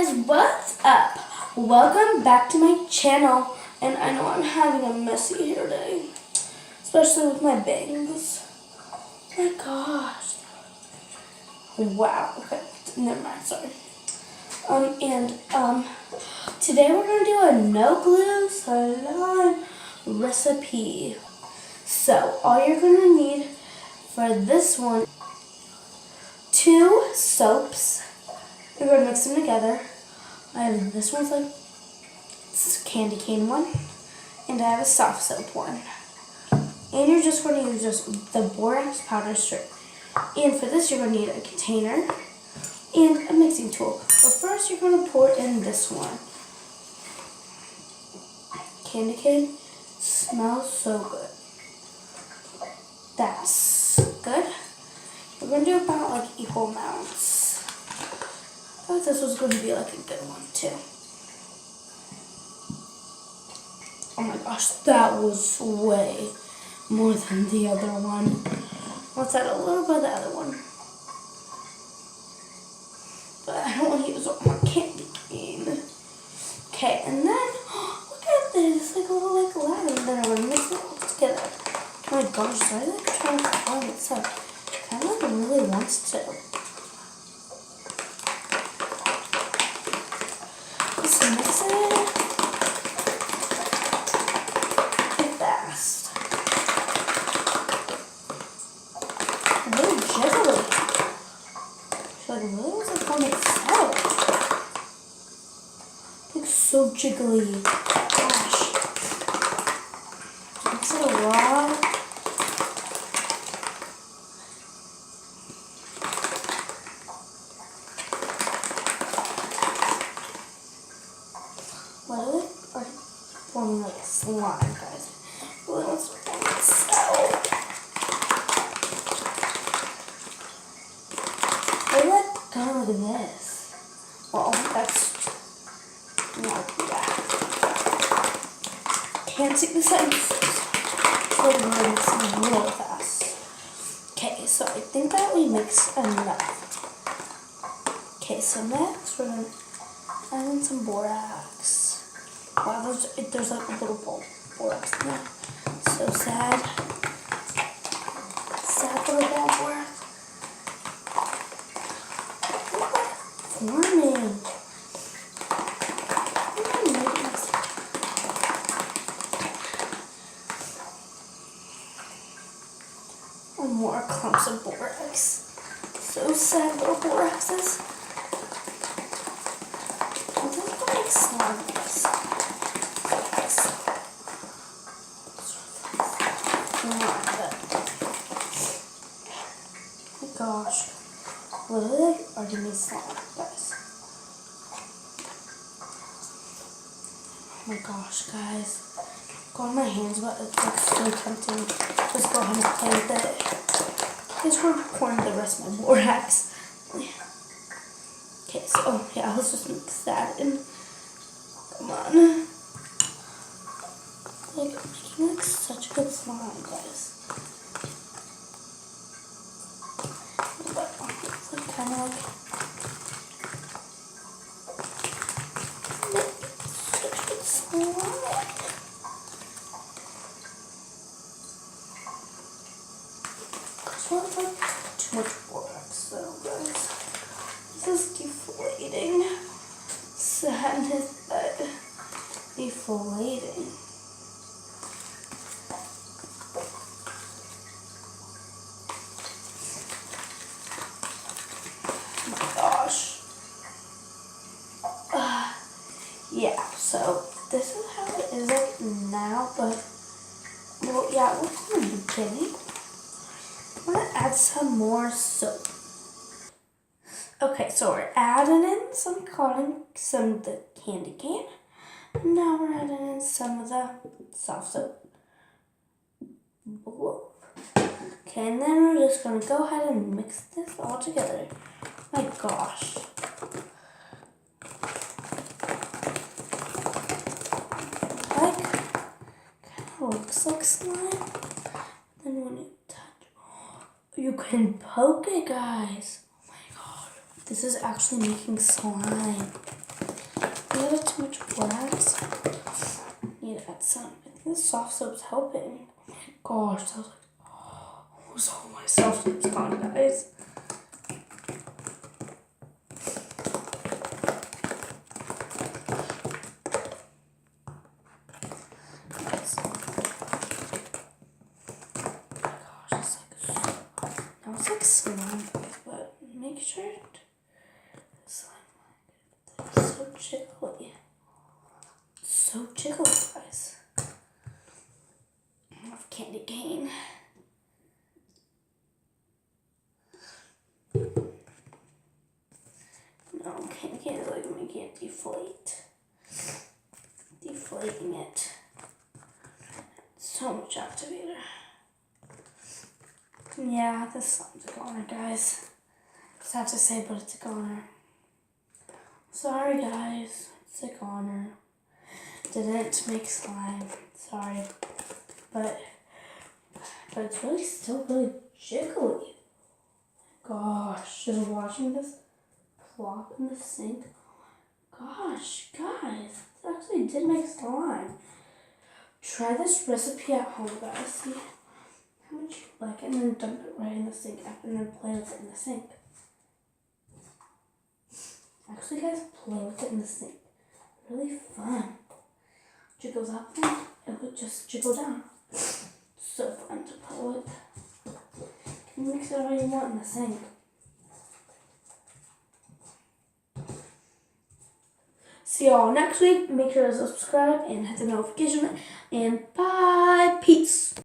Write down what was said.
guys, what's up? Welcome back to my channel. And I know I'm having a messy hair day, especially with my bangs. Oh my gosh. Wow. Okay, never mind, sorry. Today we're gonna do a no glue salon recipe. So all you're gonna need for this one, 2 soaps. We're gonna mix them together. I have this one's like candy cane one, and I have a soft soap one. And you're just going to use just the borax powder strip. And for this, you're going to need a container and a mixing tool. But first, you're going to pour in this one. Candy cane smells so good. That's good. We're going to do about like equal amounts. I thought this was going to be like a good one too. Oh my gosh, that was way more than the other one. Let's add a little bit of the other one. But I don't want to use all my candy cane. Okay, and then, look at this, like a little like ladder. And then I'm going to mix it all together. Oh my gosh, sorry that I'm trying to find it. So, kind of like it really wants to. Just mix it. Fast. Really jiggly. She like really was like on itself. Like so jiggly. Gosh. Mix it a lot. Literally are forming like slime, guys. Really wants to form itself. They let go of this. Well, that's not that. Can't see the sense. Like really mixing real fast. Okay, so I think that we mixed enough. Okay, so next we're gonna add in some borax. Wow, there's like a little borax in there. So sad. Sad little ball of borax. Forming. And more clumps of borax. So sad, little boraxes. I think I'll make slime of this. Oh my gosh. Literally already made slime, guys. Oh my gosh, guys. Go on my hands, but it's like so tempting. Just go ahead and play with it. Because we're pouring the rest of my borax. Okay, so yeah, let's just mix that in. Come on. Like, I'm making like such a good slime, guys. But it's like kind of like such a good slime. Cause we're like too much borax, though, guys. This is deflating. Sadness, but deflating. Gosh. Yeah, so this is how it is like now, but well, yeah, what's in the beginning? I'm gonna add some more soap. Okay, so we're adding in some of the candy cane. And now we're adding in some of the soft soap. Okay, and then we're just gonna go ahead and mix this all together. My gosh. Like, kind of looks like slime. Then when you touch, you can poke it, guys. Oh my god. This is actually making slime. We added too much wax. Need to add some. I think the soft soap's helping. Gosh, that was like, almost all my soft soap's gone, guys. Now it's like slime, but make sure the slime is so jiggly. So jiggly, guys. I love candy cane. No, candy cane is like making it deflate. Deflating it. So much activator. Yeah, this slime's a goner, guys. Sad to say, but it's a goner. Sorry, guys. It's a goner. Didn't make slime. Sorry. But it's really still really jiggly. Gosh, just watching this plop in the sink. Gosh, guys. It actually did make slime. Try this recipe at home, guys. See how much you like it, and then dump it right in the sink and then play with it in the sink. Actually, guys, play with it in the sink. Really fun. Jiggles up and it would just jiggle down. So fun to play with. You can mix it how you want in the sink. See y'all next week. Make sure to subscribe and hit the notification. And bye. Peace.